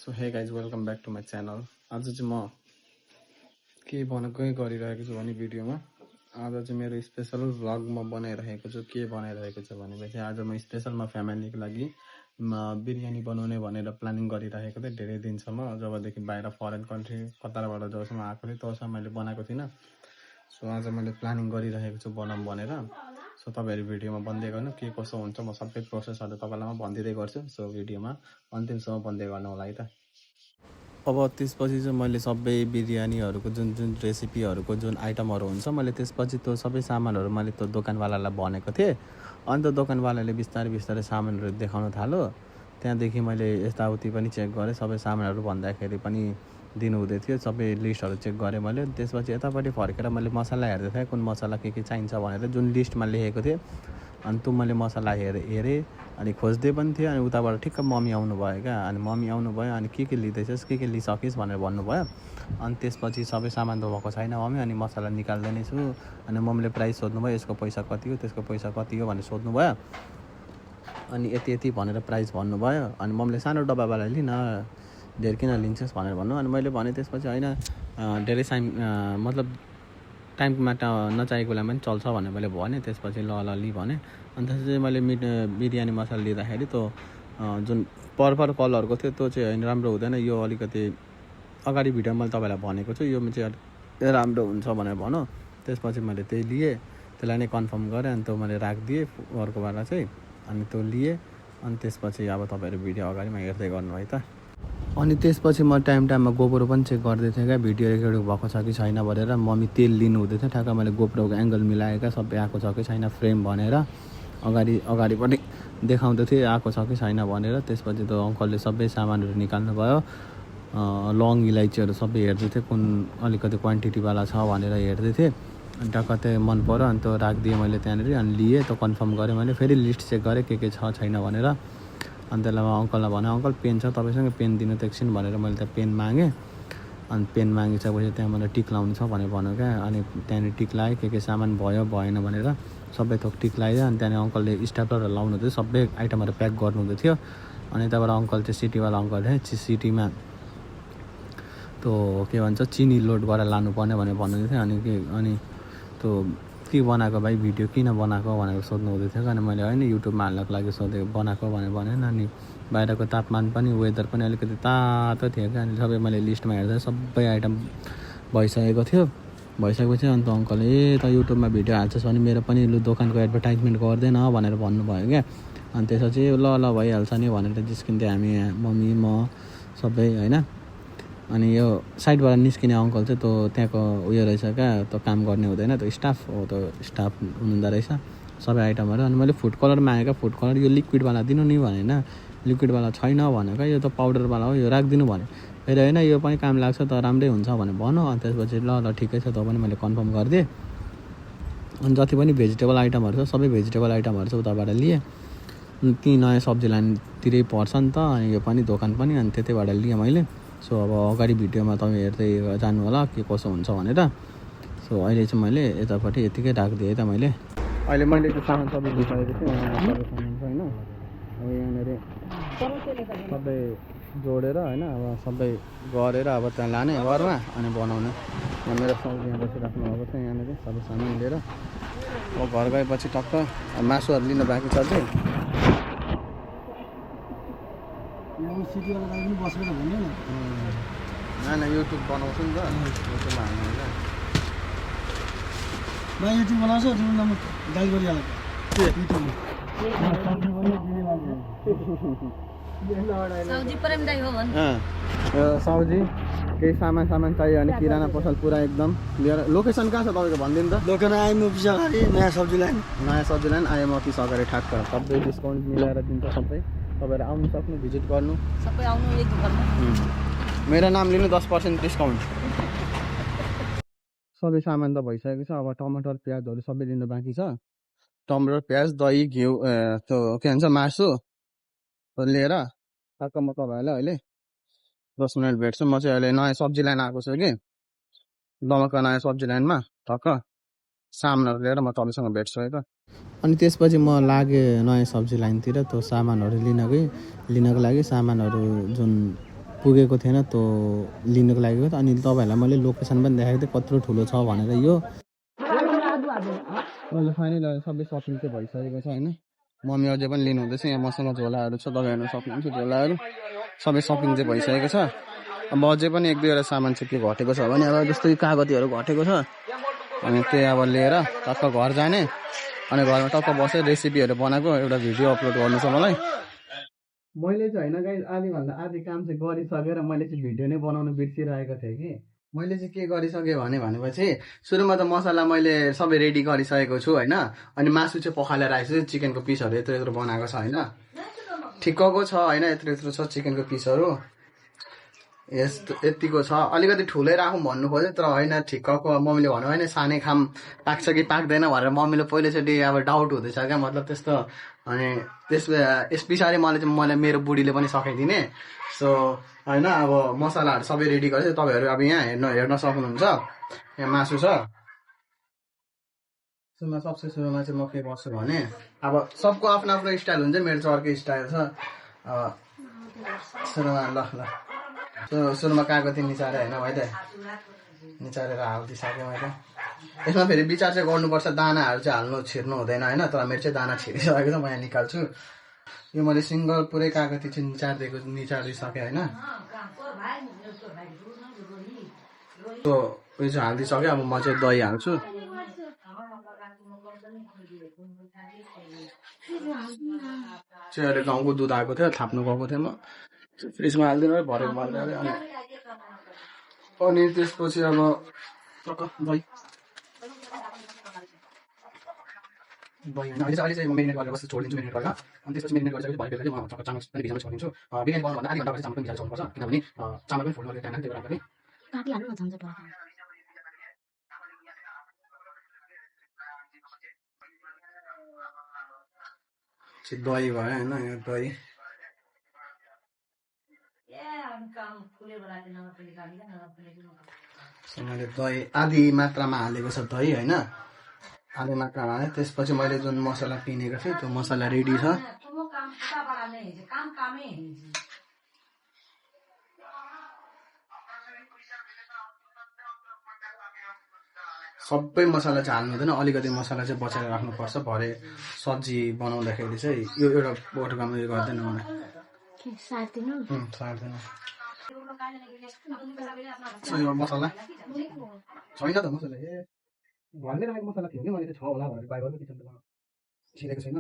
So hey guys welcome back to my channel. आज चाहिँ म के गरिरहेको छु भने भिडियोमा आज चाहिँ मेरो स्पेसल भ्लग म बनाइरहेको छु। के बनाइरहेको छु भनेपछि आज म स्पेसलमा फ्यामिलीको लागि बिरयानी बनाउने भनेर प्लानिङ गरिरहेको थिएँ धेरै दिनसम्म। जबदेखि बाहिर फरेन कन्ट्री कतारबाट जबसम्म आएको थिएँ तबसम्म मैले बनाएको थिइनँ। सो आज मैले प्लानिङ गरिरहेको छु बनाऊँ भनेर। सो तपाईँहरू भिडियोमा बन्दै गर्नु के कसो हुन्छ, म सबै प्रोसेसहरू तपाईँलाई भनिदिँदै गर्छु। सो भिडियोमा अन्तिमसम्म बन्दै गर्नु होला है त। अब त्यसपछि चाहिँ मैले सबै बिरयानीहरूको जुन जुन रेसिपीहरूको जुन आइटमहरू हुन्छ मैले त्यसपछि त्यो सबै सामानहरू मैले त्यो दोकानवालालाई भनेको थिएँ। अन्त दोकानवालाले बिस्तारै बिस्तारै सामानहरू देखाउन थाल्यो। त्यहाँदेखि मैले यताउति पनि चेक गरेँ, सबै सामानहरू भन्दाखेरि पनि दिनुहुँदै थियो। सबै लिस्टहरू चेक गरेँ मैले। त्यसपछि यतापट्टि फर्केर मैले मसला हेर्दै थिएँ, कुन मसला के चाहिन्छ भनेर जुन लिस्टमा लेखेको थिएँ। अनि त्यो मैले मसला हेरेँ अनि खोज्दै पनि थिएँ। अनि उताबाट ठिक्क मम्मी आउनुभयो क्या। अनि मम्मी आउनुभयो अनि के लिँदैछस्, के लिइसकिस् भनेर भन्नुभयो। अनि त्यसपछि सबै सामान त भएको छैन मम्मी, अनि मसला निकाल्दै नै छु। अनि मम्मीले प्राइस सोध्नुभयो, यसको पैसा कति हो त्यसको पैसा कति हो भनेर सोध्नुभयो। अनि यति भनेर प्राइस भन्नुभयो। अनि मम्मीले सानो डब्बावाला लिन, धेर किन लिन्छस् भनेर भन्नु। अनि मैले भने त्यसपछि होइन धेरै मतलब टाइममा नचाहेको बेलामा पनि चल्छ भनेर मैले भने। त्यसपछि ल लि भने। अनि त्यसपछि मैले बिरयानी मसला लिँदाखेरि त्यो जुन पर्पल कलरको थियो त्यो चाहिँ होइन राम्रो हुँदैन, यो अलिकति अगाडि भिडियो मैले तपाईँलाई भनेको छु यो चाहिँ राम्रो हुन्छ भनेर भनौँ। त्यसपछि मैले त्यही लिएँ, त्यसलाई नै कन्फर्म गरेँ। अनि त्यो मैले राखिदिएँ अर्कोवाला चाहिँ। अनि त्यो लिएँ। अनि त्यसपछि अब तपाईँहरू भिडियो अगाडिमा हेर्दै गर्नु है त। अनि त्यसपछि म टाइममा गोप्रो पनि चेक गर्दै थिएँ क्या, भिडियो रेकर्डिङ भएको छ कि छैन भनेर। मम्मी तेल लिनु हुँदै थियो, ठ्याक्क मैले गोप्रोको एङ्गल मिलाएका सबै आएको छ कि छैन फ्रेम भनेर अगाडि पनि देखाउँदै थिएँ आएको छ कि छैन भनेर। त्यसपछि त अङ्कलले सबै सामानहरू निकाल्नु भयो। लङ इलाइचीहरू सबै हेर्दै थिएँ, कुन अलिकति क्वान्टिटीवाला छ भनेर हेर्दै थिएँ। अनि टक्क त्यो मन पऱ्यो। अनि त्यो राखिदिएँ मैले त्यहाँनिर। अनि लिएँ, त्यो कन्फर्म गरेँ मैले। फेरि लिस्ट चेक गरेँ के छ छैन भनेर। अनि त्यसलाई म अङ्कललाई भने, अङ्कल पेन छ तपाईँसँग, पेन दिनु त एकछिन भनेर मैले त्यहाँ पेन मागेँ। अनि पेन मागिसकेपछि त्यहाँ मलाई टिक लाउनु छ भनेर भन्यो क्या। अनि त्यहाँनिर टिक लगाएँ, के सामान भयो भएन भनेर सबै थोक टिक लगाइदियो। अनि त्यहाँदेखि अङ्कलले स्ट्याप्लरहरू लाउनु थियो, सबै आइटमहरू प्याक गर्नुहुँदै थियो। अनि त्यहाँबाट अङ्कल चाहिँ सिटीवाला अङ्कल थियो, सिटीमा त्यो के भन्छ चिनी लोड गरेर लानुपर्ने भनेर भन्नुहुँदै थियो। अनि त्यो के बनाएको भाइ, भिडियो किन बनाएको भनेर सोध्नु हुँदै थियो। अनि मैले होइन युट्युबमा हाल्नको लागि बनाएको भनेर भनेन। अनि बाहिरको तापमान पनि वेदर पनि अलिकति तातो थियो क्या। अनि सबै मैले लिस्टमा हेर्दा सबै आइटम भइसकेको थियो। भइसकेपछि अन्त अङ्कलले त युट्युबमा भिडियो हाल्छस् भने मेरो पनि लु दोकानको एडभर्टाइजमेन्ट गर्दैन भनेर भन्नुभयो क्या। अनि त्यसपछि ल भइहाल्छ नि भनेर जिस्किन्थ्यो हामी, मम्मी म सबै होइन। अनि यो साइडबाट निस्किने अङ्कल चाहिँ त्यो त्यहाँको उयो रहेछ क्या, त्यो काम गर्ने हुँदैन, त्यो स्टाफ हो, त्यो स्टाफ हुनुहुँदो रहेछ सबै आइटमहरू। अनि मैले फुड कलर मागेको, फुड कलर यो लिक्विडवाला दिनु नि भनेन, लिक्विडवाला छैन भनेको क्या, यो त पाउडरवाला हो, यो राखिदिनु भने। फेरि होइन यो पनि काम लाग्छ त राम्रै हुन्छ भनेर भन्यो। अनि त्यसपछि ल ठिकै छ त पनि मैले कन्फर्म गरिदिएँ। अनि जति पनि भेजिटेबल आइटमहरू छ सबै भेजिटेबल आइटमहरू चाहिँ उताबाट लिएँ। अनि ती नयाँ सब्जी लाइनतिरै पर्छ नि त, अनि यो पनि दोकान पनि, अनि त्यतैबाट लिएँ मैले। सो अब अगाडि भिडियोमा तपाईँ हेर्दै जानु होला के कसो हुन्छ भनेर। सो अहिले चाहिँ मैले यतापट्टि यतिकै राखिदिएँ त मैले। अहिले मैले त्यो सामान सबै दिइसकेको थिएँ, सबै सामान छ होइन। अब यहाँनिर सबै जोडेर होइन अब सबै गरेर अब त्यहाँ लाने घरमा अनि बनाउने। मेरो सब्जी यहाँ बसिराख्नु भएको छ यहाँनिर सबै सामान लिएर। अब घर गएपछि टक्क मासुहरू लिनु बाँकी छ चाहिँ युट्युब बनाउँछु नि त, युट्युबमा हाल्नु हुन्छ। युट्युब बनाउँछ गाइड गरिहाल्छ सब्जी केही सामान चाहियो भने किराना पसल पुरा एकदम लिएर। लोकेसन कहाँ छ तपाईँको भनिदिनु त। लोकेसन आइएम अफिस अगाडि नयाँ सब्जी लाइन आइएम अफिस अगाडि ठ्याक्क सबै डिस्काउन्ट मिलाएर दिन्छ सबै। तपाईँहरू आउनु सक्नु, भिजिट गर्नु, सबै आउनु एक दोकानमा। मेरो नाम लिनु 10% डिस्काउन्ट। सबै सामान त भइसकेको छ। अब टमाटर प्याजहरू सबै लिनु बाँकी छ। टमाटर प्याज दही घिउ त्यो के भन्छ मासु लिएर ठ्याक्क म तपाईँहरूलाई अहिले 10 मिनट भेट्छु। म चाहिँ अहिले नयाँ सब्जी लाइन आएको छु कि दमकका नयाँ सब्जी लाइनमा ठक्क सामानहरू लिएर म तपाईँसँग भेट्छु है त। अनि त्यसपछि म लागेँ नयाँ सब्जी लाइनतिर त्यो सामानहरू लिनको लागि। सामानहरू जुन पुगेको थिएन त्यो लिनको लागि त अनि तपाईँहरूलाई मैले लोकेसन पनि देखाएको थिएँ कत्रो ठुलो छ भनेर यो अहिले फाइनल सबै सपिङ चाहिँ भइसकेको छ होइन मम्मी अझै पनि लिनु हुँदैछ यहाँ मसला झोलाहरू छ तपाईँ हेर्नु सक्नुहुन्छ झोलाहरू सबै सपिङ चाहिँ भइसकेको छ अब अझै पनि एक दुईवटा सामान चाहिँ के घटेको छ भने अब जस्तै कागतीहरू घटेको छ अनि त्यही अब लिएर टक्क घर जाने अनि घरमा टक्क बसेर रेसिपीहरू बनाएको एउटा भिडियो अपलोड गर्नु छ मलाई मैले चाहिँ होइन गाइस आधीभन्दा आधी काम चाहिँ गरिसकेर मैले चाहिँ भिडियो नै बनाउनु बिर्सिरहेको थिएँ कि मैले चाहिँ के गरिसकेँ भनेपछि सुरुमा त मसला मैले सबै रेडी गरिसकेको छु होइन अनि मासु चाहिँ पखालेर आएको छु चिकनको पिसहरू यत्रो यत्रो बनाएको छ होइन ठिक्कको छ होइन यत्रो यत्रो छ चिकनको पिसहरू यस्तो यतिको छ अलिकति ठुलै राखौँ भन्नु खोज्यो तर होइन ठिक्कको मम्मीले भन्नु होइन सानै खाम पाक्छ कि पाक्दैन भनेर मम्मीले पहिलोचोटि अब डाउट हुँदैछ क्या मतलब त्यस्तो अनि यस पछाडि मलाई मेरो बुढीले पनि सकाइदिने सो होइन अब मसलाहरू सबै रेडी गरेछ तपाईँहरू अब यहाँ हेर्न सक्नुहुन्छ यहाँ मासु छ सबसे सुरुमा चाहिँ म के गर्छु भने अब सबको आफ्नो आफ्नो स्टाइल हुन्छ मेरो चाहिँ अर्कै स्टाइल छ अब सुरुमा ल सुरुमा कागती निचारे होइन मैले निचारेर हालिदिइसकेँ मैले यसमा फेरि विचार चाहिँ गर्नुपर्छ दानाहरू चाहिँ छिर्नु हुँदैन होइन तर मेरो चाहिँ दाना छिरिसकेको छ म यहाँ निकाल्छु यो मैले सिङ्गल पुरै कागती चाहिँ निचारिदिइसकेँ होइन त्यो उयो चाहिँ हालिदिइसकेँ अब म चाहिँ दही हाल्छु चाहिँ अहिले गाउँको दुध आएको थियो थाप्नु गएको थिएँ म फ्रिजमा हालिदिनु भरेको भरेर अनि त्यसपछि अब दही अहिले चाहिँ म मेरिनेट गरेर छोडिदिन्छु मेरिनेट गरेर अनि त्यसपछि मेरिनेट गरिसकेपछि भरे बेला चाहिँ म चामल पनि भिजाउनु छोडिदिन्छु बिरियानी बनाउनुभन्दा आधी घन्टा चामल पनि भिजाएर छोड्नुपर्छ किनभने चामल पनि फुल्नु टाइम लाग्छ त्यही भएर दही भयो होइन यो दही मैले दही आधी मात्रामा हालेको छ दही होइन आधी मात्रामा हालेँ त्यसपछि मैले जुन मसला पिनेको थिएँ त्यो मसला रेडी छ सबै मसला चाहिँ हाल्नु हुँदैन अलिकति मसला चाहिँ बचाएर राख्नुपर्छ भरे सब्जी बनाउँदाखेरि चाहिँ यो एउटा बोटोमा उयो गर्दैन मलाई मसला छैन त मसला ए घरमै राखेको मसला थियो कि मैले छ होला भनेर बाहिर किचनमा छिरेको छैन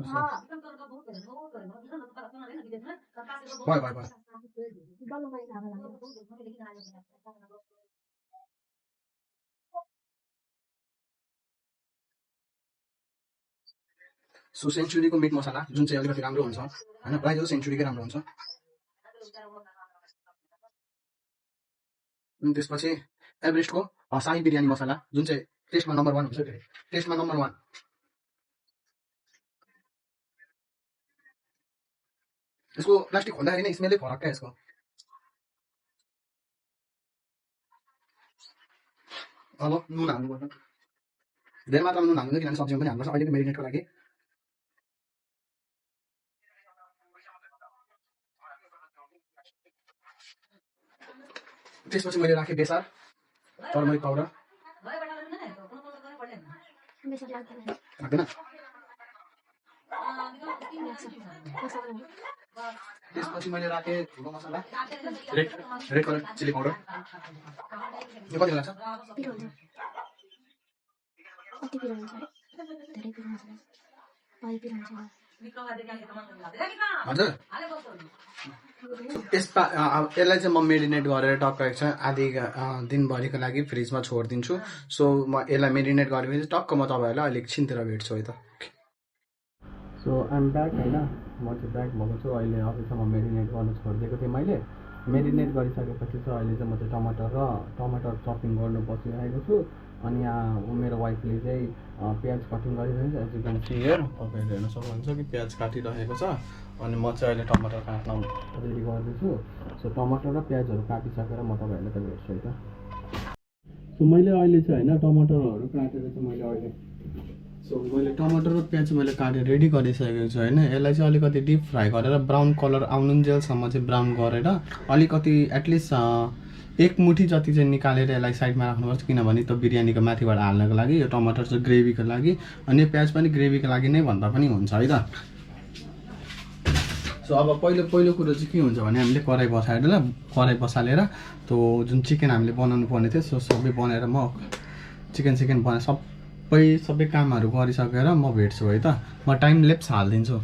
सो सेन्चुरीको मिट मसला जुन चाहिँ अलिकति राम्रो हुन्छ होइन प्रायः जस्तो सेन्चुरीकै राम्रो हुन्छ अनि त्यसपछि एभरेस्टको साई बिरयानी मसला जुन चाहिँ टेस्टमा नम्बर 1 हुन्छ टेस्टमा नम्बर 1 यसको प्लास्टिक खोल्दाखेरि नै स्मेलै फरक क्या यसको अब नुन हाल्नुपर्छ धेरै मात्रामा नुन हाल्नु किनभने सब्जीमा पनि हाल्नुपर्छ अहिलेको मेरिनेटको लागि त्यसपछि मैले राखेँ बेसार टर्मरिक पाउडर लाग्दैन त्यसपछि मैले राखेँ धुलो मसला रेड कलर चिली पाउडर यो कति लाग्छ हजुर यसलाई चाहिँ म मेरिनेट गरेर टक्क एकछिन आधी दिनभरिको लागि फ्रिजमा छोडिदिन्छु सो म यसलाई मेरिनेट गरेपछि टक्क म तपाईँहरूलाई अलिक एकछिनतिर भेट्छु है त सो आइम ब्याक होइन म चाहिँ ब्याक भएको छु अहिले अफिसमा मेरिनेट गर्नु छोडिदिएको थिएँ मैले मेरिनेट गरिसकेपछि चाहिँ अहिले चाहिँ म चाहिँ टमाटर चपिङ गर्नु बसिरहेको छु अनि यहाँ मेरो वाइफले चाहिँ प्याज कटिङ गरिरहेको छ as you can see here तपाईँहरूले हेर्न सक्नुहुन्छ कि प्याज काटिरहेको छ अनि म चाहिँ अहिले टमाटर काट्न रेडी गर्दैछु सो टमाटर र प्याजहरू काटिसकेर म तपाईँहरूलाई त भेट्छु है त सो मैले अहिले चाहिँ होइन टमाटरहरू काटेर चाहिँ मैले अहिले सो मैले टमाटर र प्याज मैले काटेर रेडी गरिसकेको छु होइन। यसलाई चाहिँ अलिकति डिप फ्राई गरेर ब्राउन कलर आउनुन्जेलसम्म चाहिँ ब्राउन गरेर अलिकति एटलिस्ट एक मुठी जति चाहिँ निकालेर यसलाई साइडमा राख्नुपर्छ, किनभने त्यो बिरयानीको माथिबाट हाल्नको लागि। यो टमाटर चाहिँ ग्रेभीको लागि अनि प्याज पनि ग्रेभीको लागि नै भन्दा पनि हुन्छ है त। सो अब पहिलो कुरो चाहिँ के हुन्छ भने हामीले कराई बसालेर त्यो जुन चिकन हामीले बनाउनु पर्ने थियो सो सबै बनाएर म चिकन बनाएर सबै कामहरू गरिसकेर म भेट्छु है त। म टाइम ल्याप्स हालिदिन्छु।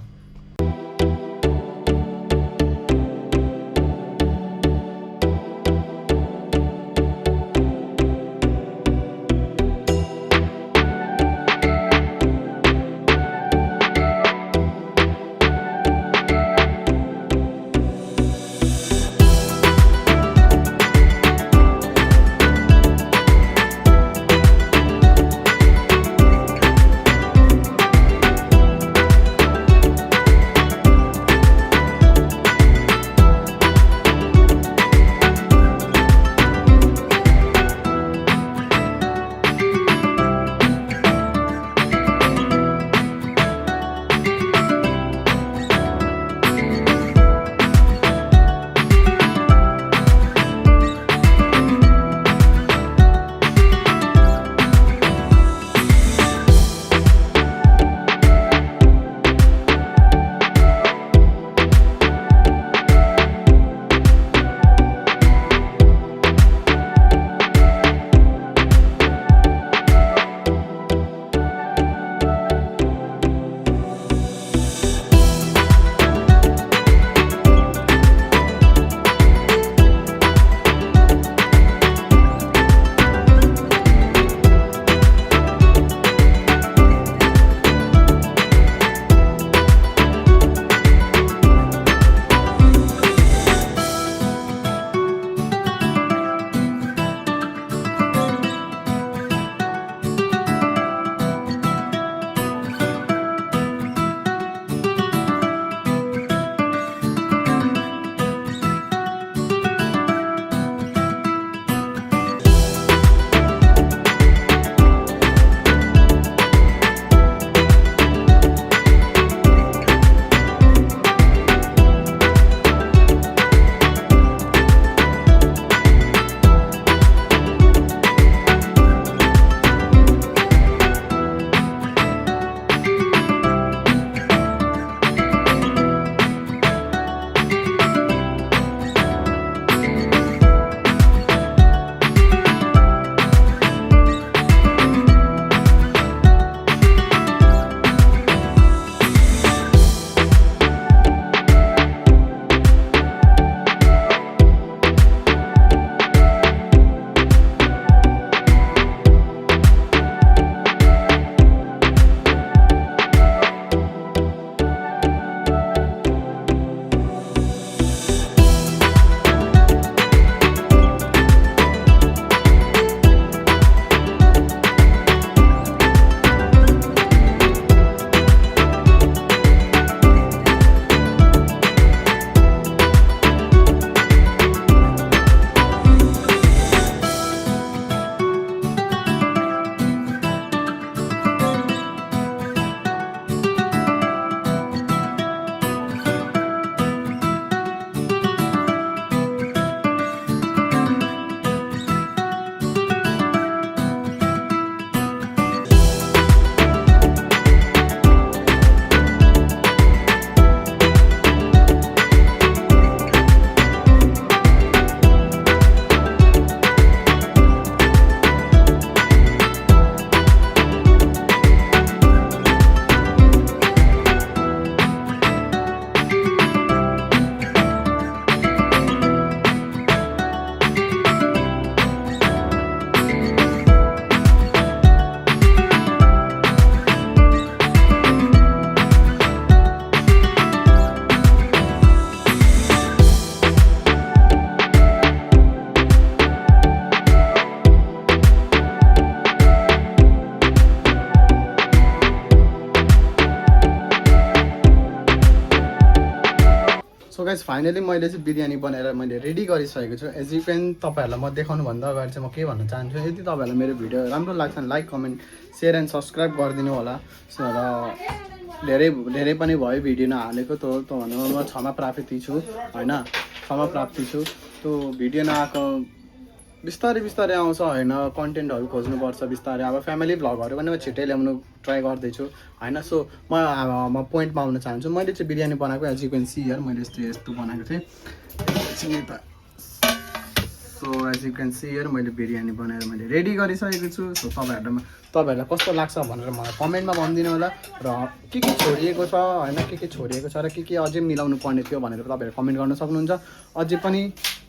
गाइस फाइनली मैले चाहिँ बिरयानी बनाएर मैले रेडी गरिसकेको छु। एज यु क्यान तपाईँहरूलाई म देखाउनुभन्दा अगाडि चाहिँ म के भन्न चाहन्छु, यदि तपाईँहरूलाई मेरो भिडियो राम्रो लाग्छ भने like comment share and subscribe गरिदिनु होला। र धेरै पनि भयो भिडियो नहालेको त भन्नुमा म क्षमा प्राप्ति छु होइन, क्षमा प्राप्ति छु। त्यो भिडियो नआएको बिस्तारै आउँछ होइन, कन्टेन्टहरू खोज्नुपर्छ बिस्तारै। अब फ्यामिली भ्लगहरू पनि म छिट्टै ल्याउनु ट्राई गर्दैछु होइन। सो म पोइन्टमा आउन चाहन्छु। मैले चाहिँ बिरयानी बनाएको as you can see here, मैले यस्तो बनाएको थिएँ। So as you can see here मैले बिरयानी बनाएर मैले रेडी गरिसकेको छु। सो तपाईँहरूलाई कस्तो लाग्छ भनेर मलाई कमेन्टमा भनिदिनु होला। र के छोडिएको छ होइन, के छोडिएको छ र के अझै मिलाउनु पर्ने थियो भनेर तपाईँहरू कमेन्ट गर्न सक्नुहुन्छ। अझै पनि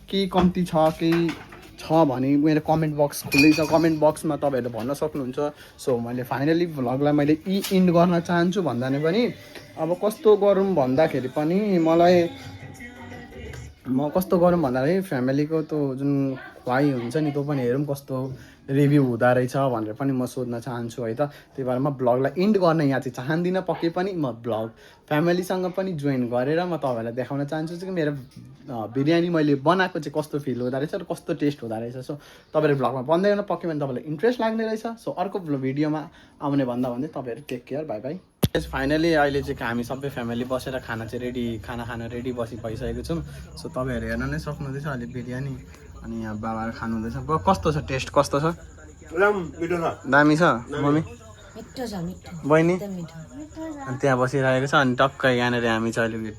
केही कम्ती छ केही छ भने मेरो कमेन्ट बक्स खुल्लै छ, कमेन्ट बक्समा तपाईँहरूले भन्न सक्नुहुन्छ। सो मैले फाइनली भ्लगलाई मैले इन्ड गर्न चाहन्छु भन्दा पनि अब कस्तो गरौँ भन्दाखेरि पनि म कस्तो गरौँ भन्दाखेरि फ्यामिलीको त्यो जुन खुवाइ हुन्छ नि त्यो पनि हेरौँ कस्तो रिभ्यू हुँदो रहेछ भनेर पनि म सोध्न चाहन्छु है त। त्यही भएर म भ्लगलाई इन्ड गर्न यहाँ चाहिँ चाहदिनँ। पक्कै पनि म भ्लग फ्यामिलीसँग पनि जोइन गरेर म तपाईँहरूलाई देखाउन चाहन्छु कि मेरो बिरयानी मैले बनाएको चाहिँ कस्तो फिल हुँदो रहेछ र कस्तो टेस्ट हुँदो रहेछ। सो तपाईँहरू भ्लगमा भन्दै गर्न पक्कै पनि तपाईँलाई इन्ट्रेस्ट लाग्ने रहेछ। सो अर्को भिडियोमा आउने भन्दै तपाईँहरू take care, bye bye. Finally अहिले चाहिँ हामी सबै फ्यामिली बसेर खाना खान रेडी भइसकेको छौँ। सो तपाईँहरू हेर्न नै सक्नुहुँदैछ अहिले बिरयानी, अनि यहाँ बाबाहरू खानुहुँदैछ। कस्तो छ टेस्ट, कस्तो छ? दामी छ मम्मी, बहिनी अनि त्यहाँ बसिरहेको छ। अनि टक्कै यहाँनिर हामी चाहिँ अहिले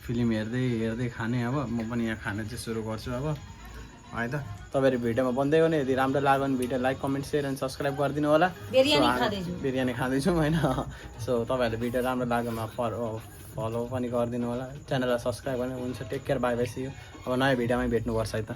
फिल्म हेर्दै खाने। अब म पनि यहाँ खाना चाहिँ सुरु गर्छु अब है त। तपाईँहरू भिडियोमा भन्दै गर्ने, यदि राम्रो लाग्यो भने video like comment share and subscribe गरिदिनु होला। बिरयानी खाँदैछौँ होइन। सो तपाईँहरूले भिडियो राम्रो लाग्योमा फलो पनि गरिदिनु होला, च्यानललाई सब्सक्राइब गर्ने हुन्छ। Take care, bye bye, see you. अब नयाँ भिडियोमै भेट्नुपर्छ है त।